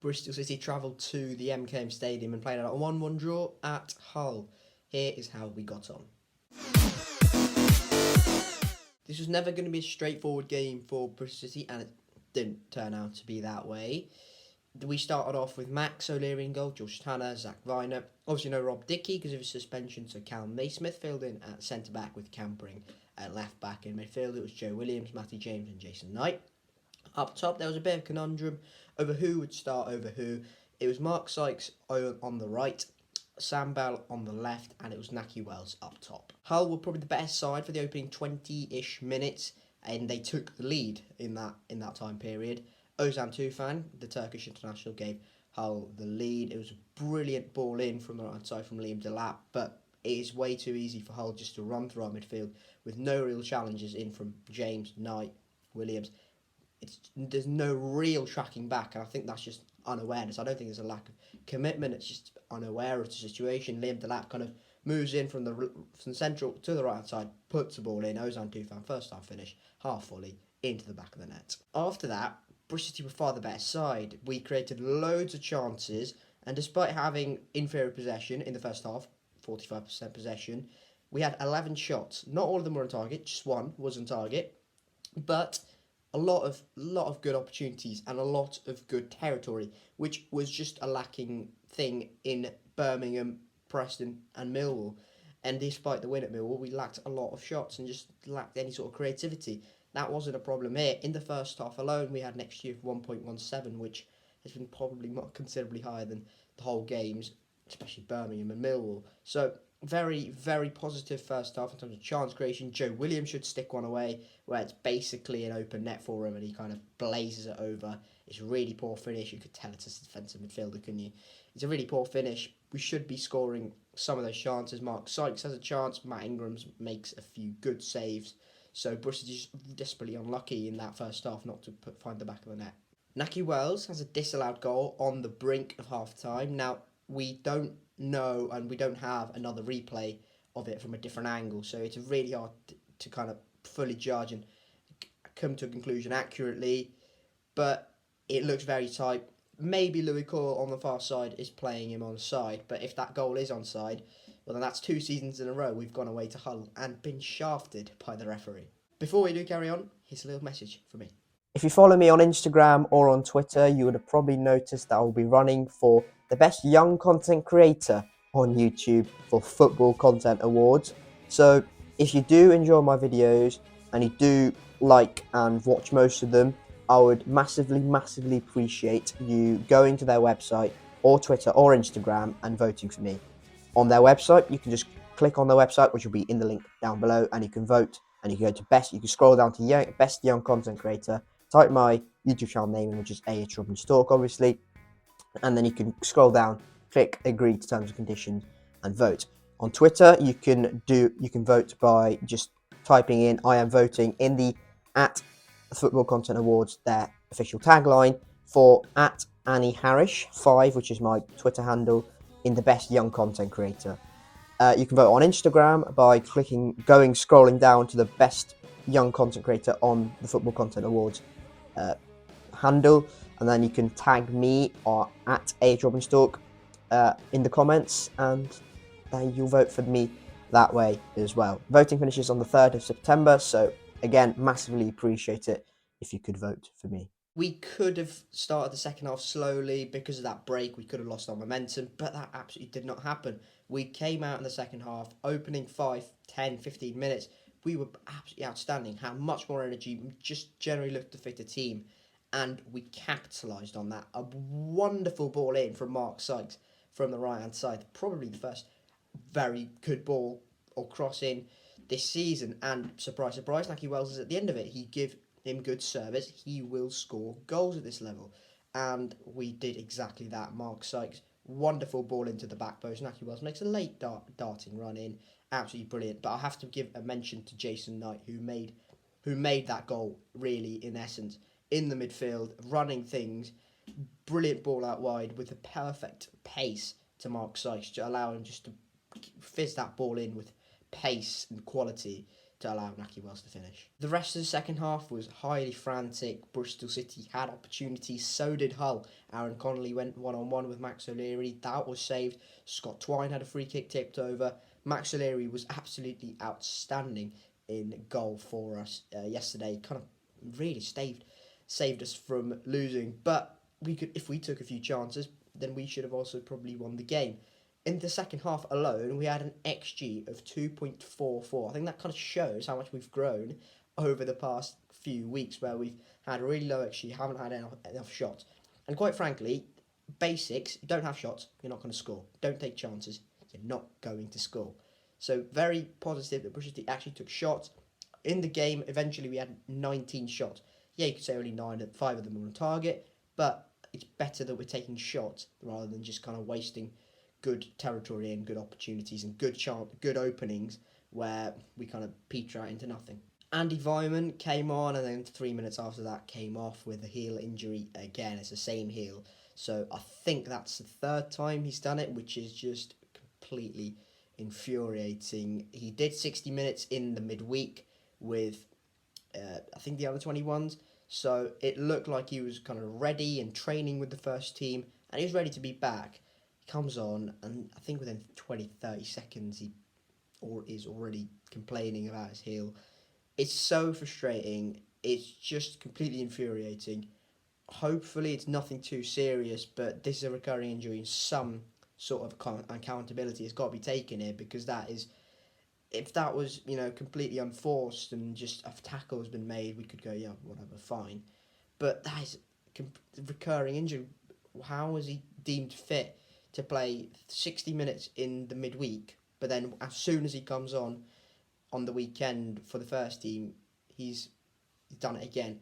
Bristol City travelled to the MKM Stadium and played out a 1-1 draw at Hull. Here is how we got on. This was never going to be a straightforward game for Bristol City, and it didn't turn out to be that way. We started off with Max O'Leary in goal, Josh Tanner, Zach Viner. Obviously no Rob Dickey because of his suspension, so Cal Naismith filled in at centre-back with Campering at left-back. In midfield it was Joe Williams, Matty James and Jason Knight. Up top there was a bit of a conundrum over who would start over who. It was Mark Sykes on the right, Sam Bell on the left, and it was Nahki Wells up top. Hull were probably the best side for the opening 20-ish minutes, and they took the lead in that time period. Ozan Tufan, the Turkish international, gave Hull the lead. It was a brilliant ball in from the right side from Liam Delap, but it is way too easy for Hull just to run through our midfield with no real challenges in from James, Knight, Williams. There's no real tracking back, and I think that's just unawareness. I don't think there's a lack of commitment. It's just unaware of the situation. Liam Delap kind of moves in from the central to the right hand side, puts the ball in. Ozan Tufan, first time finish, half volley into the back of the net. After that, Bristol City were far the better side. We created loads of chances, and despite having inferior possession in the first half, 45% possession, we had 11 shots. Not all of them were on target, just one was on target, but a lot of good opportunities and a lot of good territory, which was just a lacking thing in Birmingham, Preston and Millwall. And despite the win at Millwall, we lacked a lot of shots and just lacked any sort of creativity. That wasn't a problem here. In the first half alone, we had an XG of 1.17, which has been probably considerably higher than the whole games, especially Birmingham and Millwall. So very, very positive first half in terms of chance creation. Joe Williams should stick one away where it's basically an open net for him and he kind of blazes it over. It's a really poor finish. You could tell it's a defensive midfielder, couldn't you? It's a really poor finish. We should be scoring some of those chances. Mark Sykes has a chance. Matt Ingrams makes a few good saves. So Bristol is desperately unlucky in that first half not to find the back of the net. Nahki Wells has a disallowed goal on the brink of half-time. Now, we don't know and we don't have another replay of it from a different angle, so it's really hard to kind of fully judge and come to a conclusion accurately, but it looks very tight. Maybe Louis Coyle on the far side is playing him onside, but if that goal is onside, well then that's 2 seasons in a row we've gone away to Hull and been shafted by the referee. Before we do carry on, here's a little message for me. If you follow me on Instagram or on Twitter, you would have probably noticed that I'll be running for the best young content creator on YouTube for Football Content Awards. So if you do enjoy my videos and you do like and watch most of them, I would massively appreciate you going to their website or Twitter or Instagram and voting for me. On their website, you can just click on their website, which will be in the link down below, and you can vote. And you can go to best. You can scroll down to best young content creator. Type my YouTube channel name in, which is A.H. Robin Stalk, obviously, and then you can scroll down, click agree to terms and conditions, and vote. On Twitter, you can vote by just typing in "I am voting" in the @Football Content Awards, their official tagline, for @AnnieHarish5, which is my Twitter handle, in the best young content creator. You can vote on Instagram by scrolling down to the best young content creator on the Football Content Awards handle, and then you can tag me or @AHRobinStalk in the comments, and then you'll vote for me that way as well. Voting finishes on the 3rd of September, so again, massively appreciate it if you could vote for me. We could have started the second half slowly because of that break. We could have lost our momentum, but that absolutely did not happen. We came out in the second half, opening 5, 10, 15 minutes. We were absolutely outstanding, had much more energy, just generally looked the fitter team, and we capitalised on that. A wonderful ball in from Mark Sykes from the right-hand side. Probably the first very good ball or cross in this season, and surprise, surprise, Nahki Wells is at the end of it. He give him good service, he will score goals at this level, and we did exactly that. Mark Sykes, wonderful ball into the back post. Nahki Wells makes a late darting run in, absolutely brilliant. But I have to give a mention to Jason Knight, who made that goal really, in essence, in the midfield, running things, brilliant ball out wide with a perfect pace to Mark Sykes to allow him just to fizz that ball in with pace and quality. to allow Nahki Wells to finish. The rest of the second half was highly frantic. Bristol City had opportunities, so did Hull. Aaron Connolly went one-on-one with Max O'Leary. That was saved. Scott Twine had a free kick tipped over. Max O'Leary was absolutely outstanding in goal for us yesterday. Kind of really saved us from losing. But we could, if we took a few chances, then we should have also probably won the game. In the second half alone, we had an XG of 2.44. I think that kind of shows how much we've grown over the past few weeks, where we've had a really low XG, haven't had enough shots. And quite frankly, basics, you don't have shots, you're not going to score. Don't take chances, you're not going to score. So very positive that Bristol City actually took shots. In the game, eventually we had 19 shots. Yeah, you could say only 5 of them were on target, but it's better that we're taking shots rather than just kind of wasting good territory and good opportunities and good openings where we kind of peter out into nothing. Andy Vyman came on, and then 3 minutes after that came off with a heel injury again. It's the same heel, so I think that's the third time he's done it, which is just completely infuriating. He did 60 minutes in the midweek with I think the under 21s, so it looked like he was kind of ready and training with the first team, and he was ready to be back. Comes on, and I think within 20-30 seconds he is already complaining about his heel. It's so frustrating. It's just completely infuriating. Hopefully it's nothing too serious, but this is a recurring injury, and some sort of accountability has got to be taken here, because that is, if that was, completely unforced and just a tackle has been made, we could go, yeah, whatever, fine. But that is recurring injury. How is he deemed fit to play 60 minutes in the midweek, but then as soon as he comes on the weekend for the first team, he's done it again?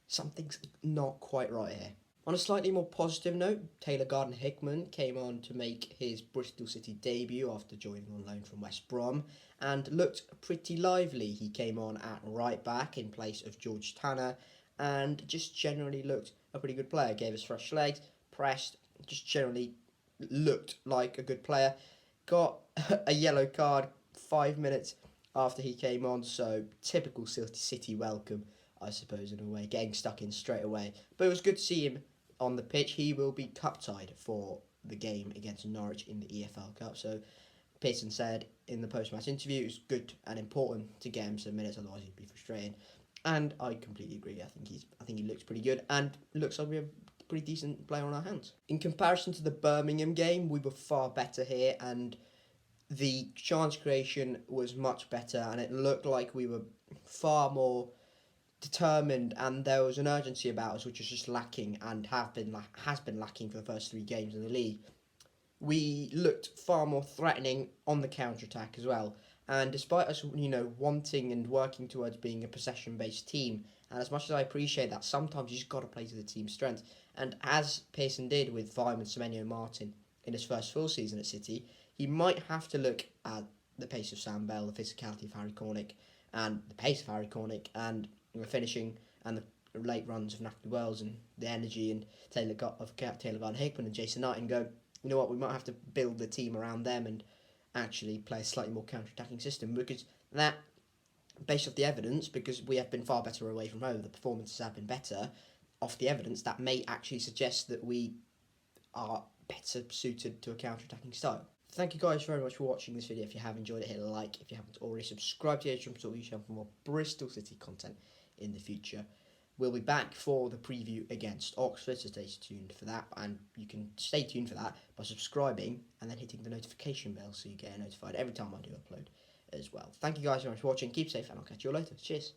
Something's not quite right here. On a slightly more positive note, Taylor Gardner-Hickman came on to make his Bristol City debut after joining on loan from West Brom, and looked pretty lively. He came on at right back in place of George Tanner, and just generally looked a pretty good player. Gave us fresh legs, pressed, just generally looked like a good player. Got a yellow card 5 minutes after he came on, so typical City welcome, I suppose, in a way, getting stuck in straight away. But it was good to see him on the pitch. He will be cup-tied for the game against Norwich in the EFL Cup, so Pearson said in the post-match interview it was good and important to get him some minutes, otherwise he'd be frustrating. And I completely agree. I think he looks pretty good, and looks like we have pretty decent player on our hands. In comparison to the Birmingham game, we were far better here, and the chance creation was much better, and it looked like we were far more determined, and there was an urgency about us which was just lacking, and has been lacking for the first 3 games in the league. We looked far more threatening on the counter-attack as well, and despite us wanting and working towards being a possession-based team, and as much as I appreciate that, sometimes you just got to play to the team's strength. And as Pearson did with Vyman, Semenyo, Martin in his first full season at City, he might have to look at the pace of Sam Bell, the physicality of Harry Cornick, and the pace of Harry Cornick, and the finishing and the late runs of Nahki Wells, and the energy and Taylor Gardner-Hickman and Jason Knight, and go, you know what, we might have to build the team around them and actually play a slightly more counter-attacking system, because that, based off the evidence, because we have been far better away from home, the performances have been better, off the evidence, that may actually suggest that we are better suited to a counter-attacking style. Thank you guys very much for watching this video. If you have enjoyed it, hit a like. If you haven't already, subscribe to the HM YouTube channel for more Bristol City content in the future. We'll be back for the preview against Oxford, so stay tuned for that, and you can stay tuned for that by subscribing and then hitting the notification bell so you get notified every time I do upload as well. Thank you guys very much for watching. Keep safe, and I'll catch you all later. Cheers.